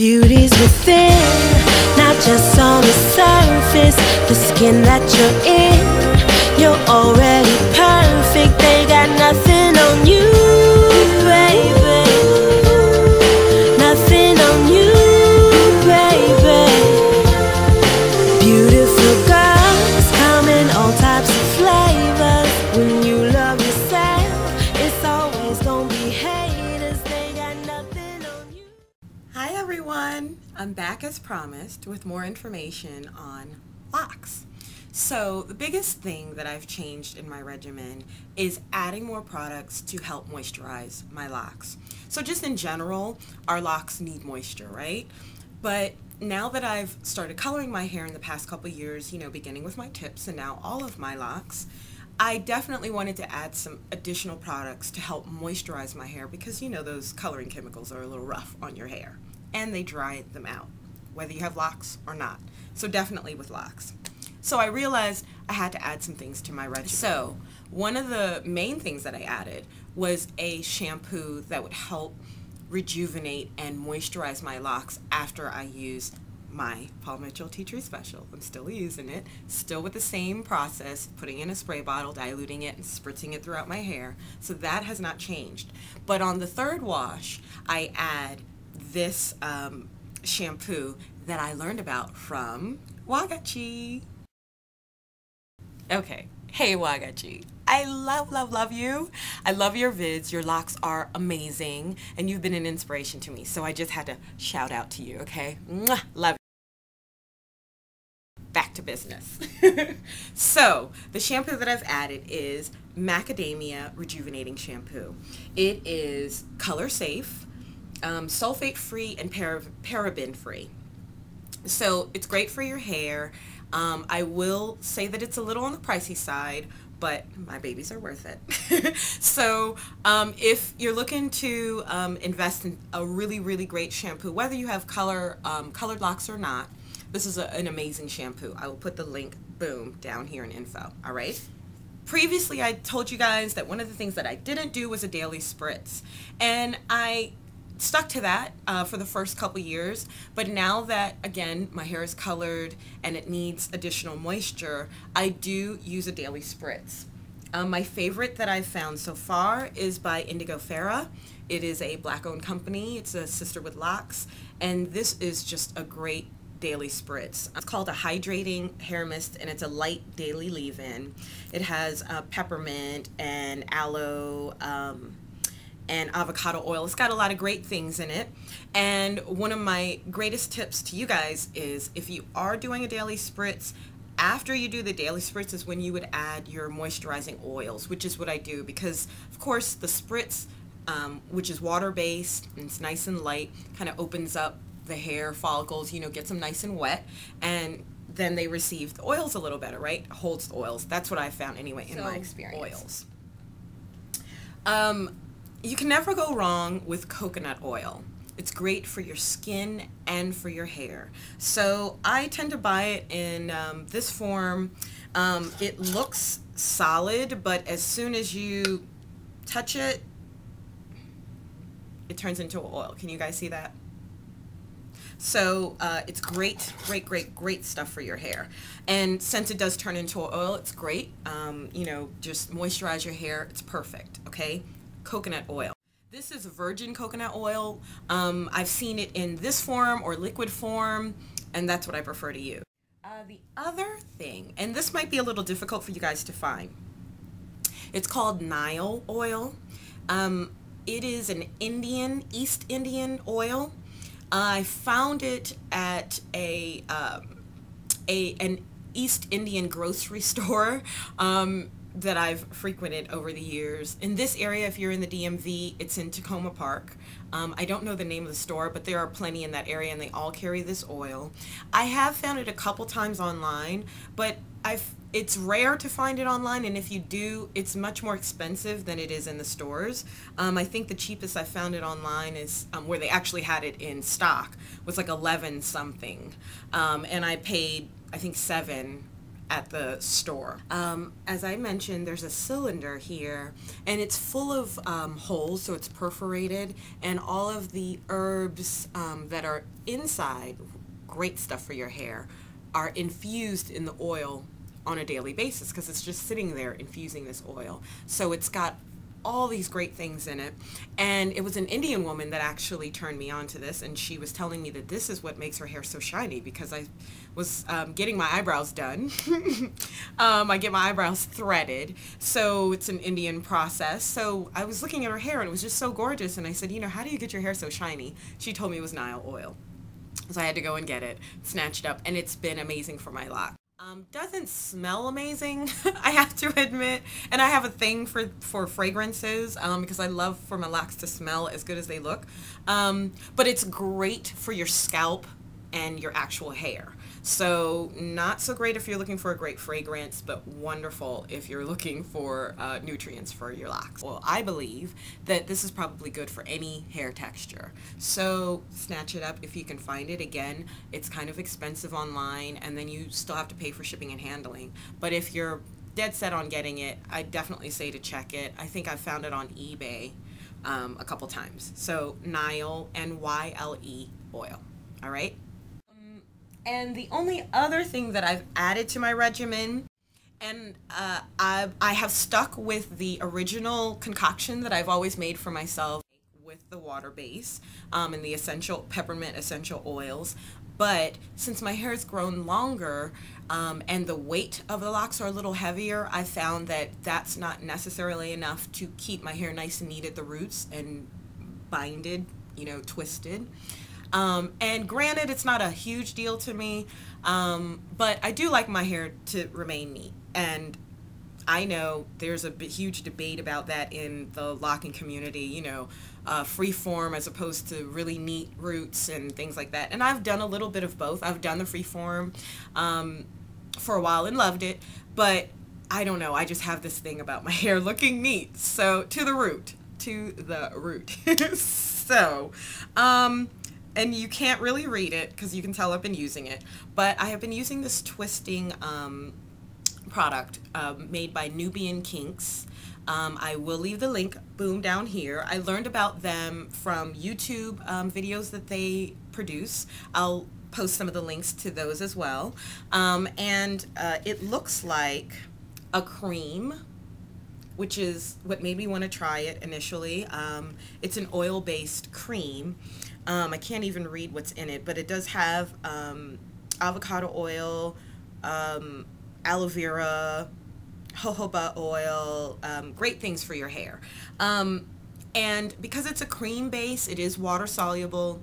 Beauty's within, not just on the surface. The skin that you're in, you're already perfect. They got nothing on you, baby. Nothing on you, baby. Beautiful girls come in all types of flavors. When you love yourself, it's always gonna be haters. They got nothing on you. Hi everyone, I'm back as promised with more information on locks. So the biggest thing that I've changed in my regimen is adding more products to help moisturize my locks. So just in general, our locks need moisture, right? But now that I've started coloring my hair in the past couple years, beginning with my tips and now all of my locks, I definitely wanted to add some additional products to help moisturize my hair because those coloring chemicals are a little rough on your hair and they dry them out, whether you have locks or not. So definitely with locks. So I realized I had to add some things to my regimen. So one of the main things that I added was a shampoo that would help rejuvenate and moisturize my locks after I use my Paul Mitchell Tea Tree Special. I'm still using it, still with the same process, putting in a spray bottle, diluting it, and spritzing it throughout my hair. So that has not changed. But on the third wash, I add this shampoo that I learned about from Wagachi. Okay, hey Wagachi. I love you. I love your vids. Your locks are amazing, and you've been an inspiration to me. So I just had to shout out to you, okay? Mwah, love you. Back to business. So the shampoo that I've added is Macadamia Rejuvenating Shampoo. It is color safe, sulfate free, and paraben free. So it's great for your hair. I will say that it's a little on the pricey side, but my babies are worth it. So if you're looking to invest in a really great shampoo, whether you have colored locks or not, this is an amazing shampoo. I will put the link, boom, down here in info, all right? Previously, I told you guys that one of the things that I didn't do was a daily spritz, and I stuck to that for the first couple years, but now that, again, my hair is colored and it needs additional moisture, I do use a daily spritz. My favorite that I've found so far is by Indigofera. It is a black-owned company. It's a sister with Locks, and this is just a great daily spritz. It's called a Hydrating hair mist, and it's a light daily leave-in. It has peppermint and aloe, and avocado oil. It's got a lot of great things in it. And one of my greatest tips to you guys is if you are doing a daily spritz, after you do the daily spritz is when you would add your moisturizing oils, which is what I do because, of course, the spritz, which is water-based and it's nice and light, kind of opens up the hair follicles, gets them nice and wet, and then they receive the oils a little better, right? Holds the oils. That's what I found anyway in my experience. Oils. You can never go wrong with coconut oil. It's great for your skin and for your hair. So I tend to buy it in this form. It looks solid, but as soon as you touch it, it turns into oil. Can you guys see that? So it's great stuff for your hair. And since it does turn into oil, it's great. Just moisturize your hair. It's perfect, okay? Coconut oil. This is virgin coconut oil. I've seen it in this form or liquid form, and that's what I prefer to use. The other thing, and this might be a little difficult for you guys to find, it's called Nile oil. It is an East Indian oil. I found it at an East Indian grocery store that I've frequented over the years. In this area, if you're in the DMV, it's in Tacoma Park. I don't know the name of the store, but there are plenty in that area, and they all carry this oil. I have found it a couple times online, but it's rare to find it online, and if you do, it's much more expensive than it is in the stores. I think the cheapest I found it online is where they actually had it in stock was like 11 something, and I paid I think $7 at the store. As I mentioned, there's a cylinder here, and it's full of holes, so it's perforated, and all of the herbs that are inside, great stuff for your hair, are infused in the oil on a daily basis because it's just sitting there infusing this oil. So it's got all these great things in it, and it was an Indian woman that actually turned me on to this, and she was telling me that this is what makes her hair so shiny, because I was getting my eyebrows done. I get my eyebrows threaded, so it's an Indian process. So I was looking at her hair and it was just so gorgeous, and I said, you know, how do you get your hair so shiny? She told me it was Nile oil. So I had to go and get it, snatched up, and it's been amazing for my locks. Doesn't smell amazing, I have to admit, and I have a thing for fragrances because I love for my locks to smell as good as they look, but it's great for your scalp and your actual hair. So not so great if you're looking for a great fragrance, but wonderful if you're looking for nutrients for your locks. Well, I believe that this is probably good for any hair texture. So snatch it up if you can find it. Again, it's kind of expensive online, and then you still have to pay for shipping and handling. But if you're dead set on getting it, I definitely say to check it. I think I found it on eBay a couple times. So Nile, N-Y-L-E oil. All right. And the only other thing that I've added to my regimen, and I have stuck with the original concoction that I've always made for myself with the water base and the peppermint essential oils. But since my hair has grown longer and the weight of the locks are a little heavier, I found that that's not necessarily enough to keep my hair nice and neat at the roots and binded, you know, twisted. And granted, it's not a huge deal to me, but I do like my hair to remain neat. And I know there's a huge debate about that in the locking community, you know, free form as opposed to really neat roots and things like that. And I've done a little bit of both. I've done the free form for a while and loved it, but I don't know, I just have this thing about my hair looking neat. So to the root. So, and you can't really read it because you can tell I've been using it, but I have been using this twisting product made by Nubian Kinks. I will leave the link, boom, down here. I learned about them from YouTube videos that they produce. I'll post some of the links to those as well. And it looks like a cream, which is what made me want to try it initially. It's an oil-based cream. I can't even read what's in it, but it does have avocado oil, aloe vera, jojoba oil, great things for your hair. And because it's a cream base, it is water soluble,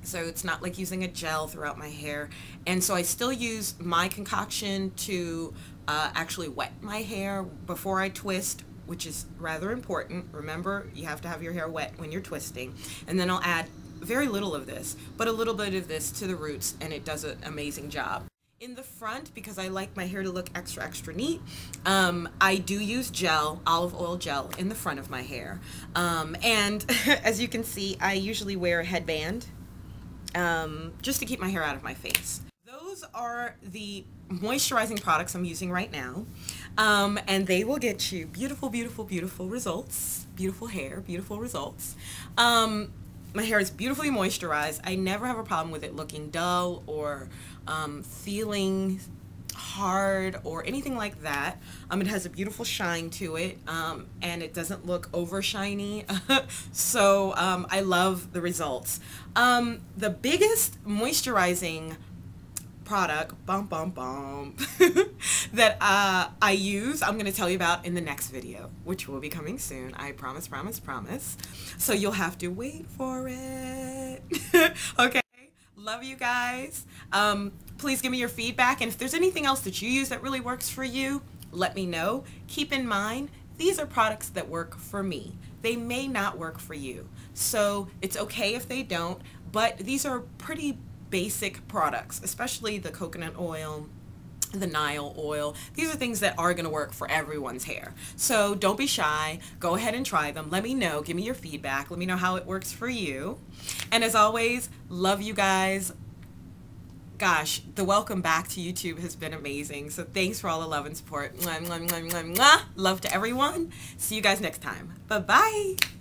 so it's not like using a gel throughout my hair. And so I still use my concoction to actually wet my hair before I twist, which is rather important. Remember, you have to have your hair wet when you're twisting. And then I'll add very little of this, but a little bit of this to the roots, and it does an amazing job. In the front, because I like my hair to look extra, extra neat, I do use gel, olive oil gel, in the front of my hair. And as you can see, I usually wear a headband just to keep my hair out of my face. Those are the moisturizing products I'm using right now, and they will get you beautiful, beautiful, beautiful results. Beautiful hair, beautiful results. My hair is beautifully moisturized. I never have a problem with it looking dull or feeling hard or anything like that. It has a beautiful shine to it, and it doesn't look over shiny. So I love the results. The biggest moisturizing product that I use, I'm going to tell you about in the next video, which will be coming soon. I promise, promise, promise. So you'll have to wait for it. Okay. Love you guys. Please give me your feedback, and if there's anything else that you use that really works for you, let me know. Keep in mind, these are products that work for me. They may not work for you, so it's okay if they don't, but these are pretty basic products, especially the coconut oil, the Nile oil. These are things that are going to work for everyone's hair. So don't be shy. Go ahead and try them. Let me know. Give me your feedback. Let me know how it works for you. And as always, love you guys. gosh, the welcome back to YouTube has been amazing. So thanks for all the love and support. Mwah, mwah, mwah, mwah, mwah. Love to everyone. See you guys next time. Bye-bye.